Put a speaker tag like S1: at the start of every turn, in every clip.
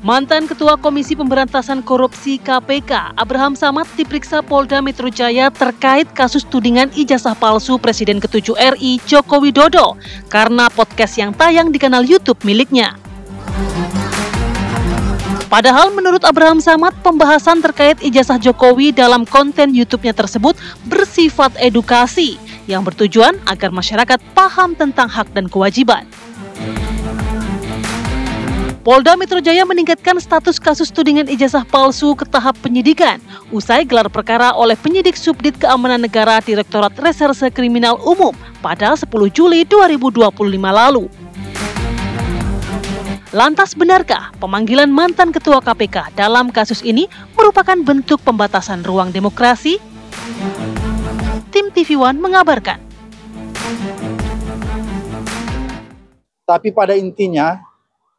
S1: Mantan Ketua Komisi Pemberantasan Korupsi KPK, Abraham Samad diperiksa Polda Metro Jaya terkait kasus tudingan ijazah palsu Presiden ke-7 RI Joko Widodo karena podcast yang tayang di kanal YouTube miliknya. Padahal menurut Abraham Samad, pembahasan terkait ijazah Jokowi dalam konten YouTube-nya tersebut bersifat edukasi yang bertujuan agar masyarakat paham tentang hak dan kewajiban. Polda Metro Jaya meningkatkan status kasus tudingan ijazah palsu ke tahap penyidikan usai gelar perkara oleh penyidik Subdit Keamanan Negara Direktorat Reserse Kriminal Umum pada 10 Juli 2025 lalu. Lantas benarkah pemanggilan mantan Ketua KPK dalam kasus ini merupakan bentuk pembatasan ruang demokrasi? Tim TV One mengabarkan.
S2: Tapi pada intinya,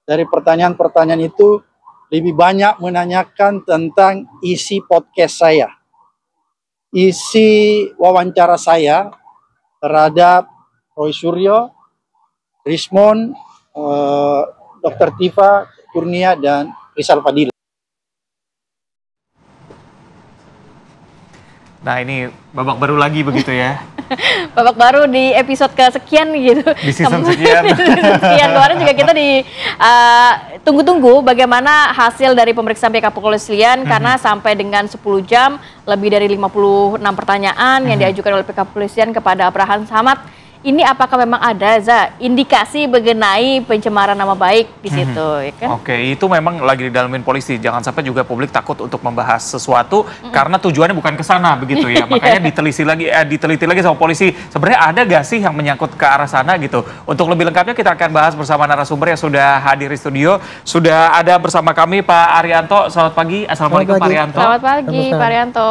S2: dari pertanyaan-pertanyaan itu lebih banyak menanyakan tentang isi podcast saya. Isi wawancara saya terhadap Roy Suryo, Rismon, Dr. Tifa Kurnia, dan Rizal Fadil.
S3: Nah, ini babak baru lagi begitu ya.
S4: Babak baru di episode kesekian gitu.
S3: Di season sekian.
S4: Sekian kemarin juga kita tunggu-tunggu bagaimana hasil dari pemeriksaan pihak kepolisian karena sampai dengan 10 jam lebih dari 56 pertanyaan yang diajukan oleh pihak kepolisian kepada Abraham Samad. Ini apakah memang ada indikasi mengenai pencemaran nama baik di situ, ya kan?
S3: Oke, itu memang lagi didalamin polisi. Jangan sampai juga publik takut untuk membahas sesuatu karena tujuannya bukan ke sana begitu ya. Makanya diteliti lagi sama polisi. Sebenarnya ada gak sih yang menyangkut ke arah sana gitu? Untuk lebih lengkapnya kita akan bahas bersama narasumber yang sudah hadir di studio. Sudah ada bersama kami Pak Arianto. Selamat pagi. Assalamualaikum Pak Arianto.
S4: Selamat pagi Pak Arianto.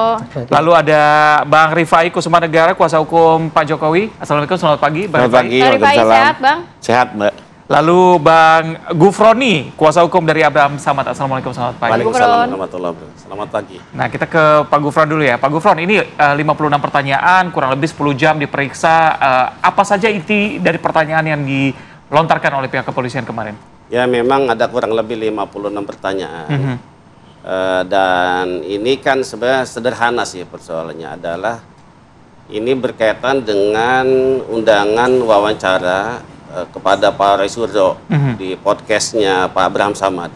S3: Lalu ada Bang Rifai Kusumanegara, kuasa hukum Pak Jokowi. Assalamualaikum, selamat pagi.
S5: Selamat pagi,
S4: sehat Bang?
S5: Sehat Mbak.
S3: Lalu Bang Gufroni, kuasa hukum dari Abraham Samad. Assalamualaikum, selamat pagi.
S5: Waalaikumsalam warahmatullahi wabarakatuh. Selamat pagi.
S3: Nah, kita ke Pak Gufron dulu ya. Pak Gufron, ini 56 pertanyaan, kurang lebih 10 jam diperiksa. Apa saja inti dari pertanyaan yang dilontarkan oleh pihak kepolisian kemarin?
S5: Ya, memang ada kurang lebih 56 pertanyaan. Dan ini kan sebenarnya sederhana sih persoalannya adalah ini berkaitan dengan undangan wawancara kepada Pak Roy Suryo di podcastnya Pak Abraham Samad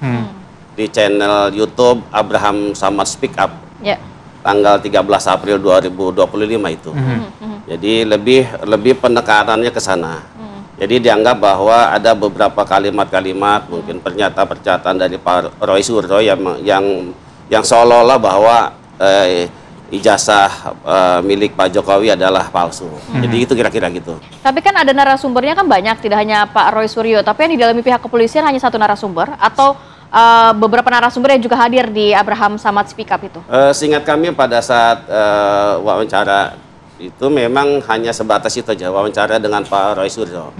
S5: di channel YouTube Abraham Samad Speak Up tanggal 13 April 2025 itu. Jadi lebih penekanannya ke sana. Jadi dianggap bahwa ada beberapa kalimat-kalimat mungkin pernyataan dari Pak Roy Suryo yang seolah-olah bahwa ijazah milik Pak Jokowi adalah palsu. Jadi itu kira-kira gitu.
S4: Tapi kan ada narasumbernya kan banyak, tidak hanya Pak Roy Suryo, tapi yang didalami pihak kepolisian hanya satu narasumber atau beberapa narasumber yang juga hadir di Abraham Samad Speak Up itu?
S5: Seingat kami pada saat wawancara itu memang hanya sebatas itu aja, wawancara dengan Pak Roy Suryo.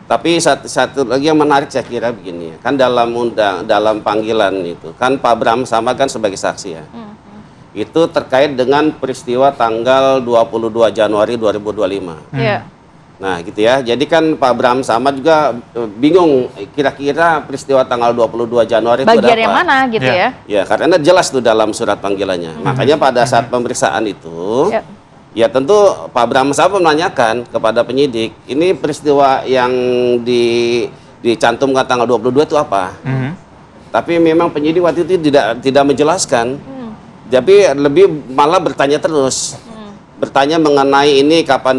S5: Tapi satu lagi yang menarik saya kira begini, kan dalam panggilan itu kan Pak Abraham Samad kan sebagai saksi ya. Itu terkait dengan peristiwa tanggal 22 Januari 2025. Nah gitu ya, jadi kan Pak Abraham Samad juga bingung kira-kira peristiwa tanggal 22 Januari itu ada apa?
S4: Bagian yang mana gitu ya?
S5: Ya, karena jelas tuh dalam surat panggilannya. Makanya pada saat pemeriksaan itu, ya tentu Pak Abraham Samad menanyakan kepada penyidik, ini peristiwa yang dicantumkan tanggal 22 itu apa? Tapi memang penyidik waktu itu tidak menjelaskan. Tapi lebih malah bertanya terus, bertanya mengenai ini kapan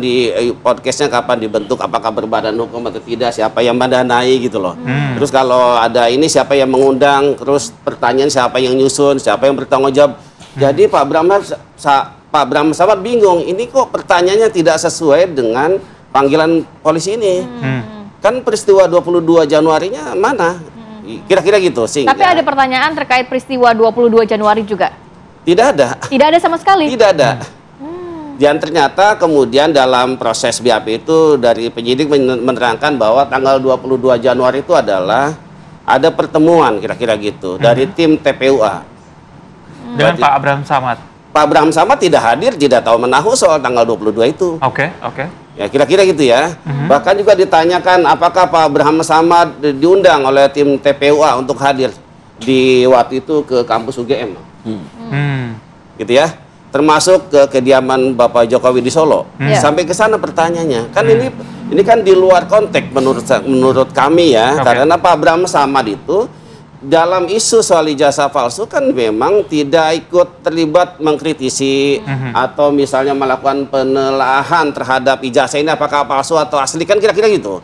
S5: podcastnya kapan dibentuk, apakah berbadan hukum atau tidak, siapa yang mendanai gitu loh. Terus kalau ada ini siapa yang mengundang, terus pertanyaan siapa yang nyusun, siapa yang bertanggung jawab. Jadi Pak Abraham Samad bingung, ini kok pertanyaannya tidak sesuai dengan panggilan polisi ini. Kan peristiwa 22 Januarinya mana? Kira-kira gitu sih.
S4: Tapi ada pertanyaan terkait peristiwa 22 Januari juga?
S5: Tidak ada.
S4: Tidak ada sama sekali?
S5: Tidak ada. Dan ternyata kemudian dalam proses BAP itu dari penyidik menerangkan bahwa tanggal 22 Januari itu adalah ada pertemuan kira-kira gitu dari tim TPUA.
S3: Dengan Pak Abraham Samad?
S5: Pak Abraham Samad tidak hadir, tidak tahu menahu soal tanggal 22 itu.
S3: Oke.
S5: Ya kira-kira gitu ya. Bahkan juga ditanyakan apakah Pak Abraham Samad diundang oleh tim TPUA untuk hadir di waktu itu ke kampus UGM. Gitu ya. Termasuk ke kediaman Bapak Jokowi di Solo. Sampai ke sana pertanyaannya. Kan ini kan di luar konteks menurut kami ya. Karena Pak Abraham Samad itu dalam isu soal ijazah palsu kan memang tidak ikut terlibat mengkritisi atau misalnya melakukan penelaahan terhadap ijazah ini apakah palsu atau asli, kan kira-kira gitu.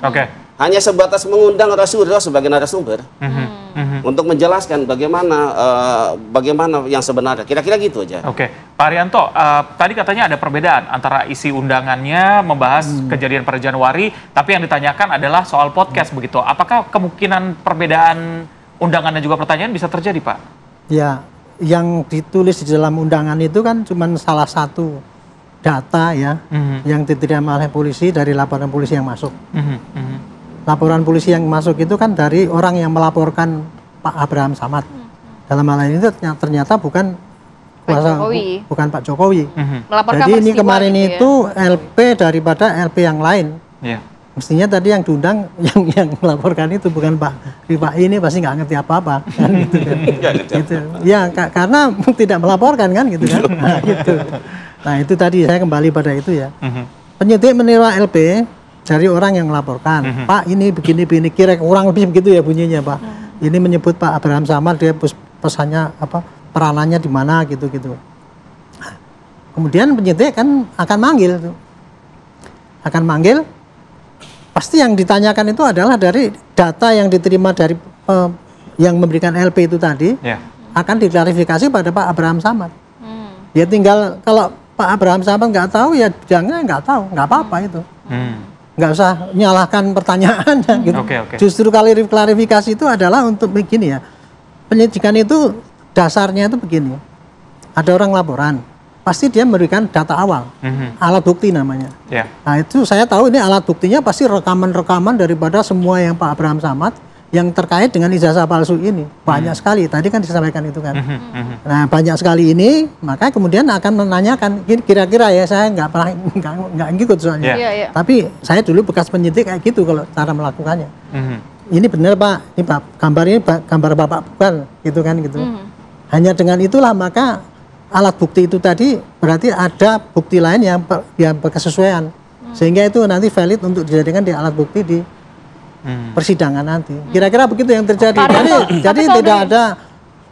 S5: Hanya sebatas mengundang narasumber sebagai narasumber untuk menjelaskan bagaimana yang sebenarnya, kira-kira gitu aja.
S3: Pak Arianto, tadi katanya ada perbedaan antara isi undangannya membahas kejadian pada Januari, tapi yang ditanyakan adalah soal podcast begitu. Apakah kemungkinan perbedaan undangan dan juga pertanyaan bisa terjadi, Pak?
S6: Ya, yang ditulis di dalam undangan itu kan cuma salah satu data ya, yang diterima oleh polisi dari laporan polisi yang masuk. Laporan polisi yang masuk itu kan dari orang yang melaporkan Pak Abraham Samad. Dalam hal ini ternyata bukan bukan Pak Jokowi. Jadi ini kemarin gitu itu LP daripada LP yang lain. Mestinya tadi yang diundang yang melaporkan itu bukan Pak Rifa, ini pasti nggak ngerti apa-apa kan gitu kan. Gitu. Ya karena tidak melaporkan kan gitu kan. Gitu. Nah itu tadi saya kembali pada itu ya. Penyidik menerima LP dari orang yang melaporkan. Pak ini begini kira kurang lebih begitu ya bunyinya Pak. Ini menyebut Pak Abraham Samad, dia pesannya apa, peranannya di mana gitu. Kemudian penyidik kan akan manggil. Pasti yang ditanyakan itu adalah dari data yang diterima dari yang memberikan LP itu tadi, akan diklarifikasi pada Pak Abraham Samad. Ya tinggal kalau Pak Abraham Samad nggak tahu ya jangan nggak tahu, nggak apa-apa itu. Nggak usah nyalahkan pertanyaannya gitu. Justru klarifikasi itu adalah untuk begini ya. Penyidikan itu dasarnya itu begini. Ada orang laporan, pasti dia memberikan data awal, alat bukti namanya. Nah itu saya tahu ini alat buktinya pasti rekaman-rekaman daripada semua yang Pak Abraham Samad yang terkait dengan ijazah palsu ini. Banyak sekali, tadi kan disampaikan itu kan. Nah banyak sekali ini, maka kemudian akan menanyakan, kira-kira ya saya nggak pernah nggak ngikut soalnya. Tapi saya dulu bekas penyidik kayak gitu kalau cara melakukannya. Ini benar Pak, ini Pak, gambar ini gambar Bapak bukan, gitu kan gitu. Hanya dengan itulah maka alat bukti itu tadi berarti ada bukti lain yang berkesesuaian, sehingga itu nanti valid untuk dijadikan di alat bukti di persidangan nanti. Kira-kira begitu yang terjadi. Jadi tidak ada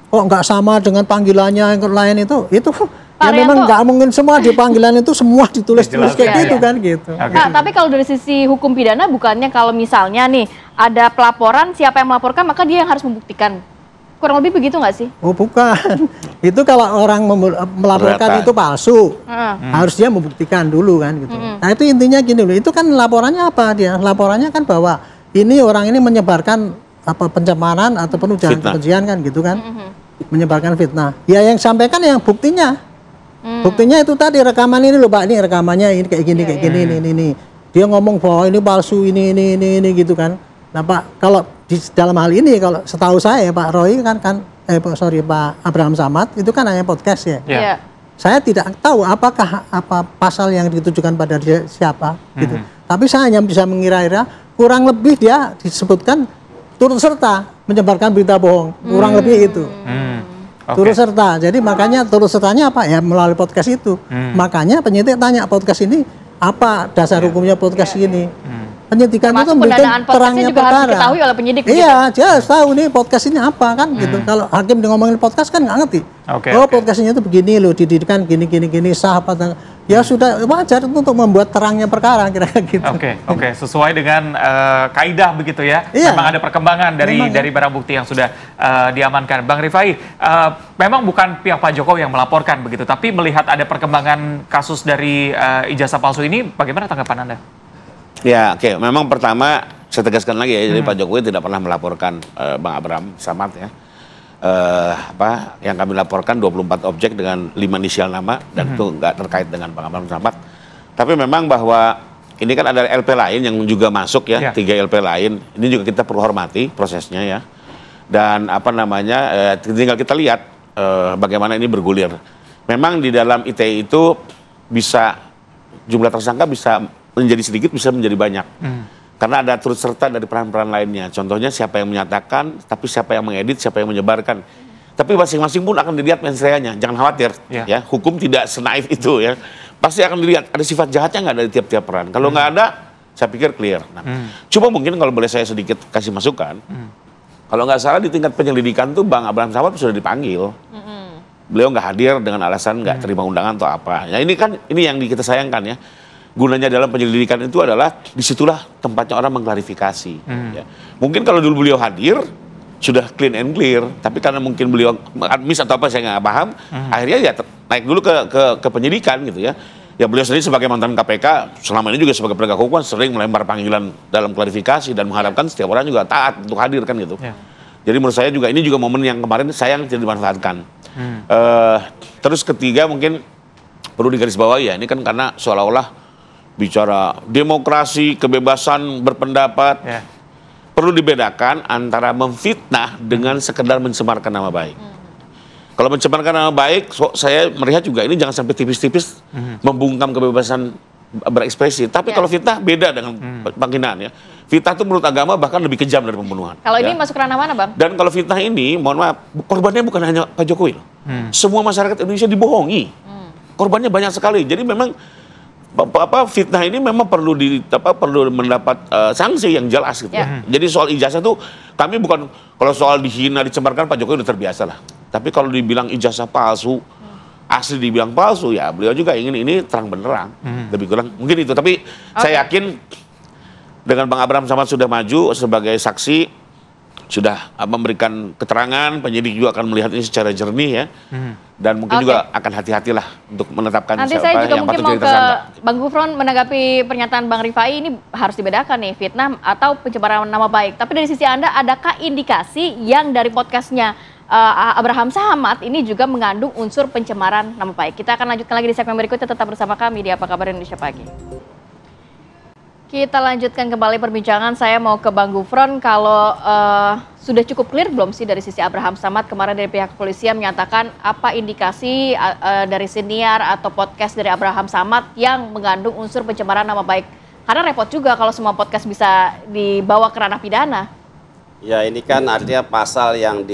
S6: kok nggak sama dengan panggilannya yang lain itu ya memang nggak mungkin semua di panggilan itu semua ditulis kayak gitu kan gitu.
S4: Nah, tapi kalau dari sisi hukum pidana bukannya kalau misalnya nih ada pelaporan, siapa yang melaporkan maka dia yang harus membuktikan. Kurang lebih begitu nggak sih? Oh
S6: bukan, itu kalau orang melaporkan itu palsu, harus dia membuktikan dulu kan gitu. Nah itu intinya gini loh, itu kan laporannya apa dia? Laporannya kan bahwa ini orang ini menyebarkan apa pencemaran ataupun ujaran kebencian kan gitu kan, menyebarkan fitnah. Ya yang sampaikan yang buktinya, buktinya itu tadi rekaman ini loh Pak, ini rekamannya ini kayak gini ini. Dia ngomong bahwa ini palsu ini gitu kan. Nah Pak, kalau di dalam hal ini kalau setahu saya Pak Roy Pak Abraham Samad itu kan hanya podcast ya. Saya tidak tahu apakah pasal yang ditujukan pada dia siapa gitu. Tapi saya hanya bisa mengira-ira kurang lebih dia disebutkan turut serta menyebarkan berita bohong, kurang lebih itu. Turut serta. Jadi makanya turut sertanya apa ya melalui podcast itu. Makanya penyidik tanya podcast ini apa dasar hukumnya podcast ini. Penyidikan itu memberikan terangnya
S4: juga
S6: perkara.
S4: Harus diketahui oleh penyidik.
S6: Iya, dia harus tahu nih podcast ini apa kan gitu. Kalau hakim ngomongin podcast kan nggak ngerti. Podcastnya itu begini loh, dididikan gini sah apa. Ya sudah wajar untuk membuat terangnya perkara kira-kira gitu.
S3: Sesuai dengan kaidah begitu ya. Memang ada perkembangan dari barang bukti yang sudah diamankan. Bang Rifai, memang bukan pihak Pak Jokowi yang melaporkan begitu, tapi melihat ada perkembangan kasus dari ijazah palsu ini, bagaimana tanggapan Anda?
S7: Ya, memang pertama saya tegaskan lagi ya, jadi Pak Jokowi tidak pernah melaporkan Bang Abraham Samad ya. Yang kami laporkan 24 objek dengan 5 inisial nama dan itu nggak terkait dengan Bang Abraham Samad. Tapi memang bahwa ini kan ada LP lain yang juga masuk ya, 3 LP lain. Ini juga kita perlu hormati prosesnya ya. Dan tinggal kita lihat bagaimana ini bergulir. Memang di dalam ITE itu bisa jumlah tersangka bisa menjadi sedikit bisa menjadi banyak. Karena ada turut serta dari peran-peran lainnya. Contohnya siapa yang menyatakan, tapi siapa yang mengedit, siapa yang menyebarkan. Tapi masing-masing pun akan dilihat mens reanya. Jangan khawatir, ya. Hukum tidak senaif itu ya. Pasti akan dilihat ada sifat jahatnya nggak dari tiap-tiap peran. Kalau nggak ada, saya pikir clear. Nah, cuma mungkin kalau boleh saya sedikit kasih masukan, kalau nggak salah di tingkat penyelidikan tuh Bang Abraham Samad sudah dipanggil. Beliau nggak hadir dengan alasan nggak terima undangan atau apa. Ya ini yang kita sayangkan ya. Gunanya dalam penyelidikan itu adalah disitulah tempatnya orang mengklarifikasi. Ya. Mungkin kalau dulu beliau hadir sudah clean and clear, tapi karena mungkin beliau miss atau apa saya nggak paham, akhirnya ya naik dulu ke penyidikan gitu ya. Ya beliau sendiri sebagai mantan KPK selama ini juga sebagai penegak hukum sering melempar panggilan dalam klarifikasi dan mengharapkan setiap orang juga taat untuk hadir kan gitu. Jadi menurut saya juga ini juga momen yang kemarin sayang tidak dimanfaatkan. Terus ketiga mungkin perlu digarisbawahi ya, ini kan karena seolah-olah bicara demokrasi, kebebasan berpendapat, perlu dibedakan antara memfitnah dengan sekedar mencemarkan nama baik. Kalau mencemarkan nama baik, saya melihat juga ini jangan sampai tipis-tipis membungkam kebebasan berekspresi. Tapi kalau fitnah beda dengan penghinaan ya. Fitnah itu menurut agama bahkan lebih kejam dari pembunuhan.
S4: Kalau ini masuk ranah mana, Bang?
S7: Dan kalau fitnah ini, mohon maaf, korbannya bukan hanya Pak Jokowi loh. Semua masyarakat Indonesia dibohongi. Korbannya banyak sekali. Jadi memang fitnah ini memang perlu mendapat sanksi yang jelas gitu. Jadi soal ijazah tuh kami bukan, kalau soal dihina dicemarkan Pak Jokowi udah terbiasa lah. Tapi kalau dibilang ijazah palsu, asli dibilang palsu ya beliau juga ingin ini terang benerang. Lebih kurang mungkin itu. Tapi saya yakin dengan Bang Abraham Samad sudah maju sebagai saksi, sudah memberikan keterangan, penyidik juga akan melihat ini secara jernih ya. Dan mungkin juga akan hati-hatilah untuk menetapkan
S4: nanti
S7: siapa
S4: saya juga
S7: yang
S4: mungkin
S7: patut
S4: mau
S7: jadi
S4: ke
S7: tersangka.
S4: Bang Gufron menanggapi pernyataan Bang Rifai, ini harus dibedakan nih, fitnah atau pencemaran nama baik. Tapi dari sisi Anda, adakah indikasi yang dari podcastnya Abraham Samad ini juga mengandung unsur pencemaran nama baik? Kita akan lanjutkan lagi di segmen berikutnya, tetap bersama kami di Apa Kabar Indonesia Pagi. Kita lanjutkan kembali perbincangan. Saya mau ke Bang Gufron, kalau sudah cukup clear belum sih dari sisi Abraham Samad kemarin dari pihak kepolisian menyatakan apa indikasi dari siniar atau podcast dari Abraham Samad yang mengandung unsur pencemaran nama baik? Karena repot juga kalau semua podcast bisa dibawa ke ranah pidana.
S5: Ya ini kan artinya pasal yang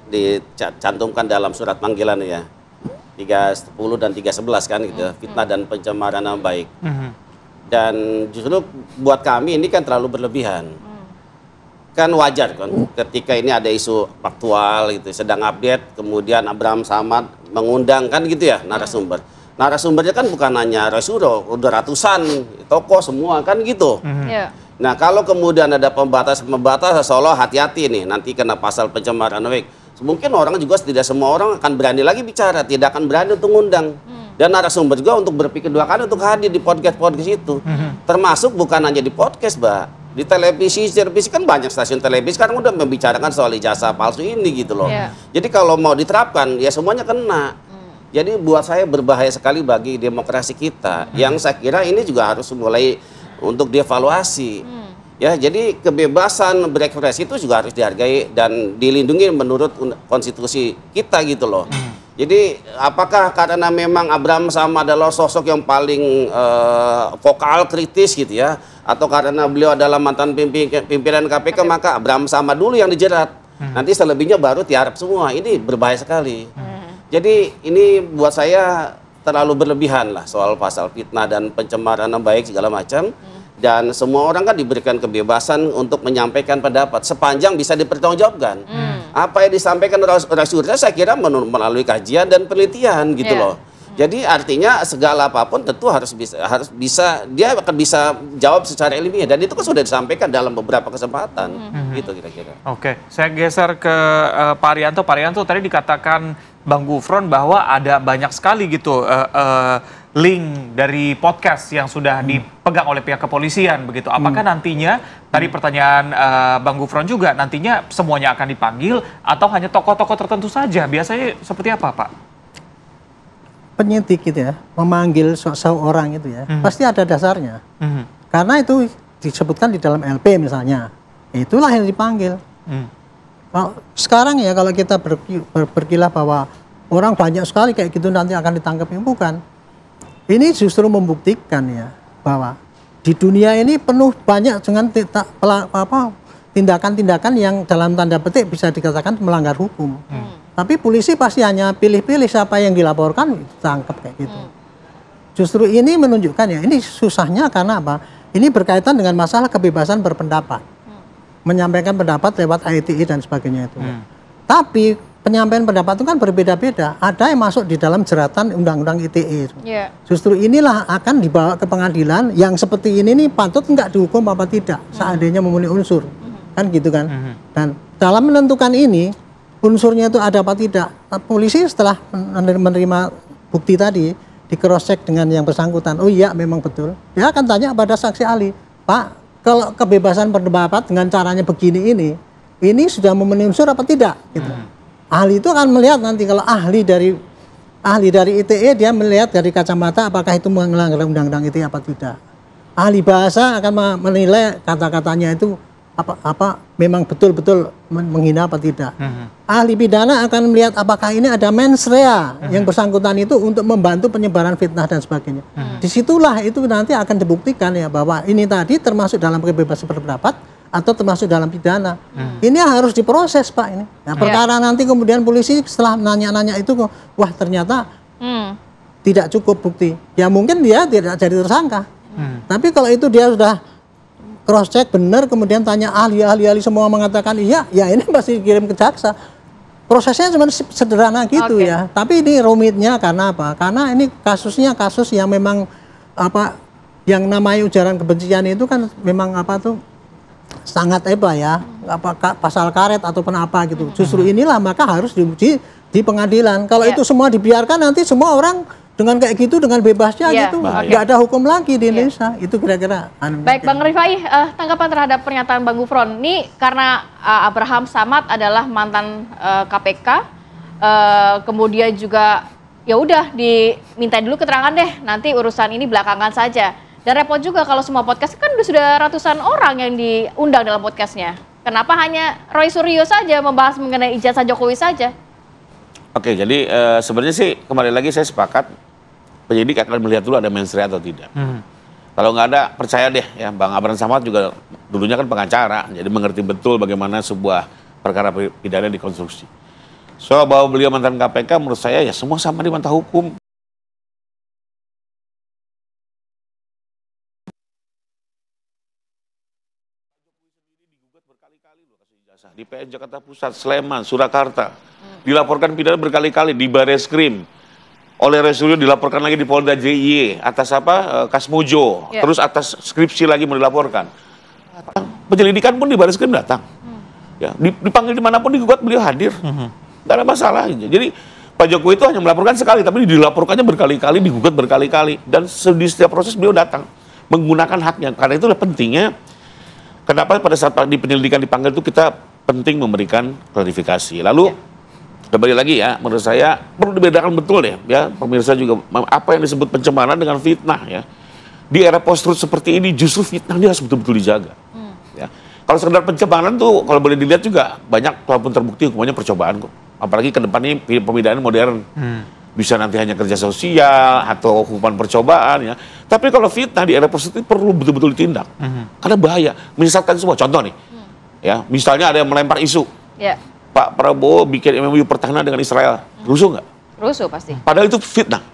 S5: dicantumkan dalam surat panggilan ya, 310 dan 311 kan gitu, fitnah dan pencemaran nama baik. Dan justru buat kami ini kan terlalu berlebihan. Kan wajar kan ketika ini ada isu faktual gitu, sedang update, kemudian Abraham Samad mengundang kan gitu ya narasumber. Narasumbernya kan bukan hanya Resuro, udah ratusan tokoh semua kan gitu. Nah kalau kemudian ada pembatas seolah hati-hati nih nanti kena pasal pencemaran nama baik. Mungkin orang juga tidak semua orang akan berani lagi bicara, tidak akan berani untuk ngundang. Dan narasumber juga untuk berpikir dua kali untuk hadir di podcast-podcast itu. Termasuk bukan hanya di podcast, Mbak. Di televisi kan banyak stasiun televisi sekarang udah membicarakan soal ijazah palsu ini gitu loh. Jadi kalau mau diterapkan ya semuanya kena. Jadi buat saya berbahaya sekali bagi demokrasi kita. Yang saya kira ini juga harus mulai untuk dievaluasi. Ya, jadi kebebasan berekspresi itu juga harus dihargai dan dilindungi menurut konstitusi kita gitu loh. Jadi apakah karena memang Abraham Samad adalah sosok yang paling vokal kritis gitu ya, atau karena beliau adalah mantan pimpinan KPK maka Abraham Samad dulu yang dijerat, nanti selebihnya baru tiarap semua. Ini berbahaya sekali. Jadi ini buat saya terlalu berlebihan lah soal pasal fitnah dan pencemaran nama baik segala macam. Dan semua orang kan diberikan kebebasan untuk menyampaikan pendapat sepanjang bisa dipertanggungjawabkan. Apa yang disampaikan Rasulullah saya kira melalui kajian dan penelitian gitu loh. Jadi artinya segala apapun tentu harus bisa dia akan bisa jawab secara ilmiah dan itu kan sudah disampaikan dalam beberapa kesempatan. Gitu kira-kira.
S3: Oke, saya geser ke Pak Arianto. Pak Arianto tadi dikatakan Bang Gufron bahwa ada banyak sekali gitu link dari podcast yang sudah dipegang oleh pihak kepolisian begitu. Apakah nantinya tadi pertanyaan Bang Gufron juga nantinya semuanya akan dipanggil atau hanya tokoh-tokoh tertentu saja? Biasanya seperti apa, Pak?
S6: Penyidik gitu ya, memanggil seseorang itu ya, pasti ada dasarnya. Karena itu disebutkan di dalam LP misalnya, itulah yang dipanggil. Sekarang ya kalau kita berkilah bahwa orang banyak sekali kayak gitu nanti akan ditangkap, bukan. Ini justru membuktikan ya bahwa di dunia ini penuh banyak dengan tindakan-tindakan yang dalam tanda petik bisa dikatakan melanggar hukum. Tapi polisi pasti hanya pilih-pilih siapa yang dilaporkan ditangkap kayak gitu. Justru ini menunjukkan ya, ini susahnya karena apa? Ini berkaitan dengan masalah kebebasan berpendapat. Menyampaikan pendapat lewat ITE dan sebagainya itu. Tapi penyampaian pendapat itu kan berbeda-beda. Ada yang masuk di dalam jeratan undang-undang ITE. Justru inilah akan dibawa ke pengadilan yang seperti ini nih patut nggak dihukum apa tidak seandainya memenuhi unsur. Kan gitu kan. Dan dalam menentukan ini unsurnya itu ada apa tidak. Polisi setelah menerima bukti tadi di cross check dengan yang bersangkutan. Oh iya memang betul. Dia akan tanya pada saksi ahli, Pak, kalau kebebasan berpendapat dengan caranya begini ini sudah memenuhi unsur apa tidak? Gitu. Ahli itu akan melihat nanti kalau ahli dari ITE dia melihat dari kacamata apakah itu melanggar undang-undang ITE apa tidak. Ahli bahasa akan menilai kata-katanya itu apa memang betul-betul menghina apa tidak. Ahli pidana akan melihat apakah ini ada mens rea yang bersangkutan itu untuk membantu penyebaran fitnah dan sebagainya. Disitulah itu nanti akan dibuktikan ya bahwa ini tadi termasuk dalam kebebasan berpendapat atau termasuk dalam pidana. Ini harus diproses Pak ini. Nah, perkara nanti kemudian polisi setelah nanya-nanya itu, wah ternyata tidak cukup bukti. Ya mungkin dia tidak jadi tersangka. Tapi kalau itu dia sudah cross check benar, kemudian tanya ahli semua mengatakan iya, ya ini pasti kirim ke jaksa. Prosesnya cuma sederhana gitu ya. Tapi ini rumitnya karena apa? Karena ini kasusnya kasus yang memang yang namanya ujaran kebencian itu kan memang sangat pasal karet ataupun apa gitu. Justru inilah maka harus diuji di pengadilan. Kalau itu semua dibiarkan nanti semua orang dengan kayak gitu, dengan bebasnya gitu, nggak ada hukum lagi di Indonesia. Itu kira-kira.
S4: Baik, Bang Rifai, tanggapan terhadap pernyataan Bang Gufron. Ini karena Abraham Samad adalah mantan KPK, kemudian juga ya udah diminta dulu keterangan deh, nanti urusan ini belakangan saja. Dan repot juga kalau semua podcast kan sudah ratusan orang yang diundang dalam podcastnya. Kenapa hanya Roy Suryo saja membahas mengenai ijazah Jokowi saja?
S7: Oke, jadi sebenarnya sih kembali lagi saya sepakat penyidik akan melihat dulu ada mens rea atau tidak. Kalau nggak ada, percaya deh ya, Bang Abraham Samad juga dulunya kan pengacara, jadi mengerti betul bagaimana sebuah perkara pidana dikonstruksi. Soal bahwa beliau mantan KPK, menurut saya ya semua sama di mata hukum. Di PN Jakarta Pusat, Sleman, Surakarta, dilaporkan pidana berkali-kali di Bareskrim, oleh Roy Suryo dilaporkan lagi di Polda JIY atas Kasmojo, terus atas skripsi lagi mau dilaporkan. Penyelidikan pun di Bareskrim datang, ya dipanggil dimanapun digugat beliau hadir, nggak ada masalah. Jadi Pak Jokowi itu hanya melaporkan sekali, tapi dilaporkannya berkali-kali, digugat berkali-kali, dan di setiap proses beliau datang menggunakan haknya. Karena itulah pentingnya. Kenapa pada saat di penyelidikan dipanggil itu kita penting memberikan klarifikasi. Lalu kembali lagi ya, menurut saya perlu dibedakan betul deh ya, pemirsa juga apa yang disebut pencemaran dengan fitnah ya. Di era post-truth seperti ini justru fitnah dia harus betul-betul dijaga. Ya. Kalau sekedar pencemaran tuh kalau boleh dilihat juga banyak walaupun terbukti hukumannya percobaan kok. Apalagi ke depannya pemidana modern. Bisa nanti hanya kerja sosial atau hukuman percobaan ya. Tapi kalau fitnah di era positif perlu betul-betul ditindak. Karena bahaya, menyesatkan semua. Contoh nih, ya misalnya ada yang melempar isu, Pak Prabowo bikin MOU pertahanan dengan Israel, rusuh nggak?
S4: Rusuh pasti.
S7: Padahal itu fitnah,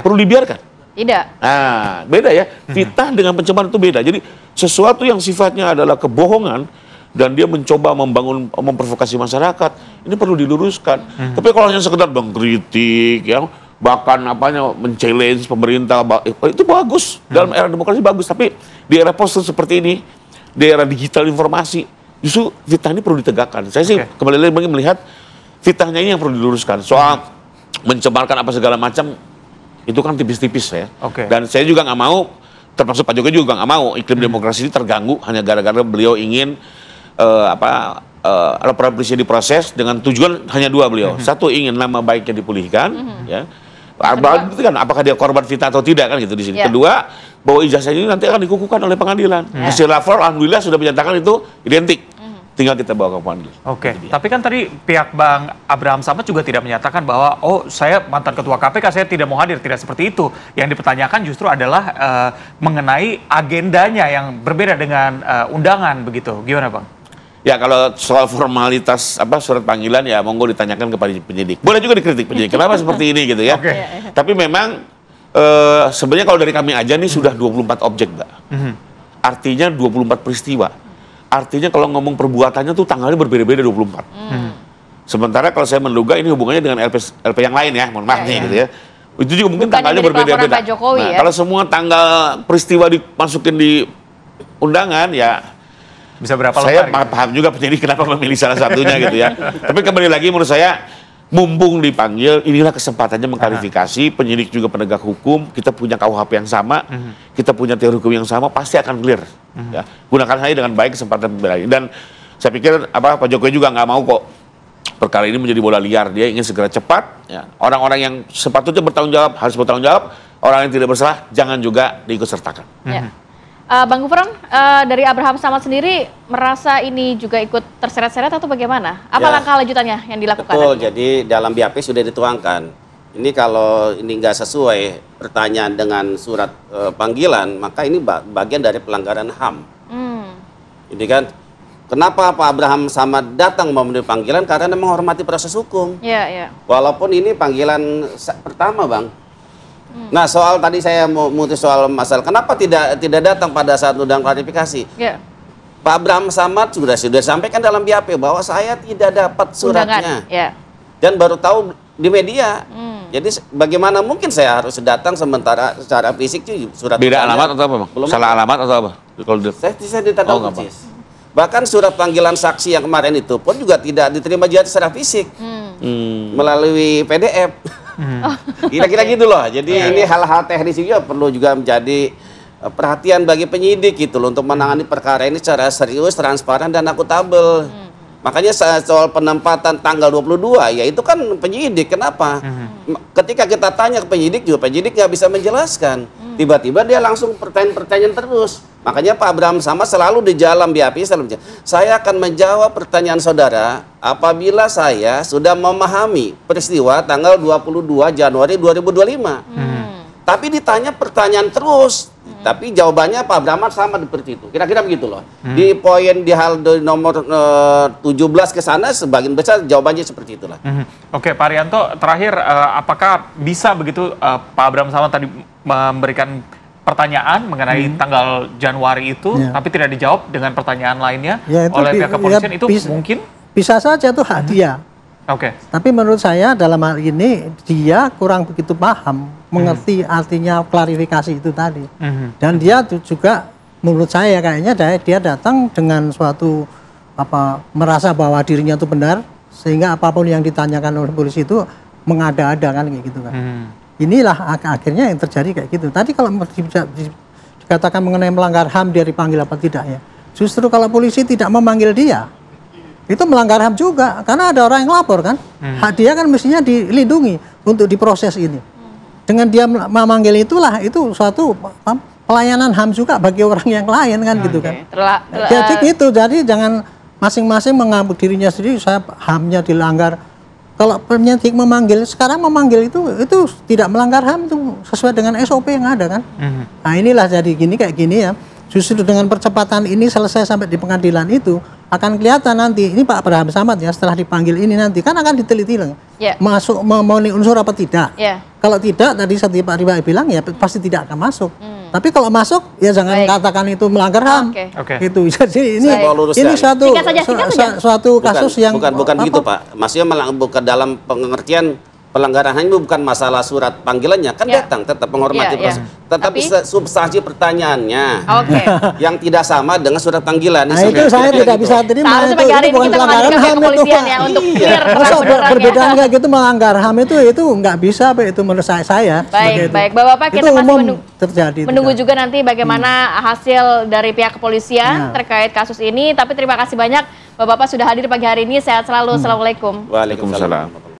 S7: perlu dibiarkan.
S4: Tidak.
S7: Nah, beda ya. Fitnah dengan pencemaran itu beda. Jadi sesuatu yang sifatnya adalah kebohongan dan dia mencoba memprovokasi masyarakat, ini perlu diluruskan. Tapi kalau hanya sekedar mengkritik, ya, bahkan men-challenge pemerintah, itu bagus. Dalam era demokrasi bagus. Tapi di era post seperti ini, di era digital informasi, justru fitnah ini perlu ditegakkan. Saya sih kembali lagi melihat fitnahnya ini yang perlu diluruskan. Soal mencemarkan apa segala macam, itu kan tipis-tipis ya. Dan saya juga nggak mau, termasuk Pak Jokowi juga nggak mau iklim demokrasi ini terganggu hanya gara-gara beliau ingin laporan polisi diproses dengan tujuan hanya dua beliau. Satu, ingin nama baiknya dipulihkan, ya. Apakah dia korban fitnah atau tidak kan gitu di sini. Kedua, bahwa ijazah ini nanti akan dikukuhkan oleh pengadilan. Hasil lapor alhamdulillah sudah menyatakan itu identik. tinggal kita bawa ke pengadilan.
S3: Oke, tapi kan tadi pihak Bang Abraham Samad juga tidak menyatakan bahwa saya mantan ketua KPK, saya tidak mau hadir, tidak seperti itu. Yang dipertanyakan justru adalah mengenai agendanya yang berbeda dengan undangan begitu. Gimana Bang?
S7: Ya kalau soal formalitas surat panggilan ya monggo ditanyakan kepada penyidik. Boleh juga dikritik penyidik. Kenapa seperti ini gitu ya? Tapi memang sebenarnya kalau dari kami aja nih sudah 24 objek, Mbak. Artinya 24 peristiwa. Artinya kalau ngomong perbuatannya tuh tanggalnya berbeda-beda 24. Sementara kalau saya menduga ini hubungannya dengan LP yang lain ya, mohon maaf nih gitu ya. Itu juga mungkin tanggalnya berbeda-beda. Nah, kalau semua tanggal peristiwa dimasukin di undangan ya
S3: bisa berapa
S7: saya paham juga penyidik kenapa memilih salah satunya gitu ya. Tapi kembali lagi menurut saya mumpung dipanggil, inilah kesempatannya mengklarifikasi. Penyidik juga penegak hukum, kita punya KUHP yang sama, kita punya teori hukum yang sama, pasti akan clear. Ya. Gunakan saja dengan baik kesempatan pembela. Dan saya pikir Pak Jokowi juga nggak mau kok perkara ini menjadi bola liar. Dia ingin segera cepat. Ya. Orang-orang yang sepatutnya bertanggung jawab harus bertanggung jawab. Orang yang tidak bersalah jangan juga diikut sertakan.
S4: Bang Gufron, dari Abraham Samad sendiri merasa ini juga ikut terseret-seret atau bagaimana? Apa langkah lanjutannya yang dilakukan?
S5: Betul, jadi dalam BAP sudah dituangkan. Ini kalau ini nggak sesuai pertanyaan dengan surat panggilan, maka ini bagian dari pelanggaran HAM. Ini kan, kenapa Pak Abraham Samad datang memenuhi panggilan? Karena menghormati proses hukum. Walaupun ini panggilan pertama, Bang. Nah, soal tadi saya mau mutus soal masalah kenapa tidak datang pada saat undang klarifikasi. Pak Abraham Samad sudah sampaikan dalam BAP bahwa saya tidak dapat suratnya. Dan baru tahu di media. Jadi bagaimana mungkin saya harus datang sementara secara fisik surat
S7: beda alamat atau apa, Bang? Salah alamat atau apa? Kalau
S5: saya tidak tahu persis. Bahkan surat panggilan saksi yang kemarin itu pun juga tidak diterima juga secara fisik. Melalui PDF. Kira-kira gitu loh. Jadi ini hal-hal teknis juga perlu juga menjadi perhatian bagi penyidik gitu loh untuk menangani perkara ini secara serius, transparan dan akuntabel. Makanya soal penempatan tanggal 22 ya itu kan penyidik. Kenapa? Ketika kita tanya ke penyidik juga penyidik nggak bisa menjelaskan. Tiba-tiba dia langsung pertanyaan-pertanyaan terus. Makanya Pak Abraham Samad selalu di dalam BAP saya akan menjawab pertanyaan saudara apabila saya sudah memahami peristiwa tanggal 22 Januari 2025. Tapi ditanya pertanyaan terus. Tapi jawabannya Pak Abraham Samad seperti itu. Kira-kira begitu loh. Di poin di hal nomor 17 ke sana sebagian besar jawabannya seperti itulah.
S3: Oke, Pak Arianto, terakhir apakah bisa begitu Pak Abraham Samad tadi memberikan pertanyaan mengenai tanggal Januari itu, tapi tidak dijawab dengan pertanyaan lainnya oleh pihak kepolisian, itu mungkin?
S6: Bisa saja itu hak dia. Tapi menurut saya dalam hal ini dia kurang begitu paham, mengerti artinya klarifikasi itu tadi. Dan dia juga menurut saya kayaknya dia datang dengan suatu merasa bahwa dirinya itu benar, sehingga apapun yang ditanyakan oleh polisi itu mengada-ada kan kayak gitu kan. Inilah akhirnya yang terjadi kayak gitu. Tadi kalau dikatakan mengenai melanggar HAM dia dipanggil apa tidak ya. Justru kalau polisi tidak memanggil dia, itu melanggar HAM juga. Karena ada orang yang lapor kan. Hak dia kan mestinya dilindungi untuk diproses ini. Dengan dia memanggil itulah, itu suatu pelayanan HAM juga bagi orang yang lain kan gitu kan. Jadi gitu, jadi jangan masing-masing mengambil dirinya sendiri, saya HAM-nya dilanggar. Kalau penyidik memanggil, sekarang memanggil itu tidak melanggar HAM, itu sesuai dengan SOP yang ada kan. Nah inilah jadi kayak gini ya. Justru dengan percepatan ini selesai sampai di pengadilan itu akan kelihatan nanti ini Pak Abraham Samad ya setelah dipanggil ini nanti kan akan diteliti masuk memenuhi unsur apa tidak. Kalau tidak tadi seperti Pak Riba bilang ya pasti tidak akan masuk. Tapi kalau masuk ya jangan katakan itu melanggar HAM. Itu jadi ini suatu kasus yang
S5: bukan begitu Pak. Maksudnya bukan dalam pengertian pelanggaran HAM itu bukan masalah surat panggilannya kan datang tetap menghormati proses. Tetapi substansi pertanyaannya yang tidak sama dengan surat panggilan.
S6: Nah itu saya tidak bisa terima. Itu bukan pelanggaran HAM itu Pak. Perbedaan kayak gitu melanggar HAM itu nggak bisa Pak, itu menurut saya.
S4: Baik Bapak-bapak kita masih menunggu juga nanti bagaimana hasil dari pihak kepolisian terkait kasus ini. Tapi terima kasih banyak Bapak-bapak sudah hadir pagi hari ini. Sehat selalu. Assalamualaikum.
S5: Waalaikumsalam.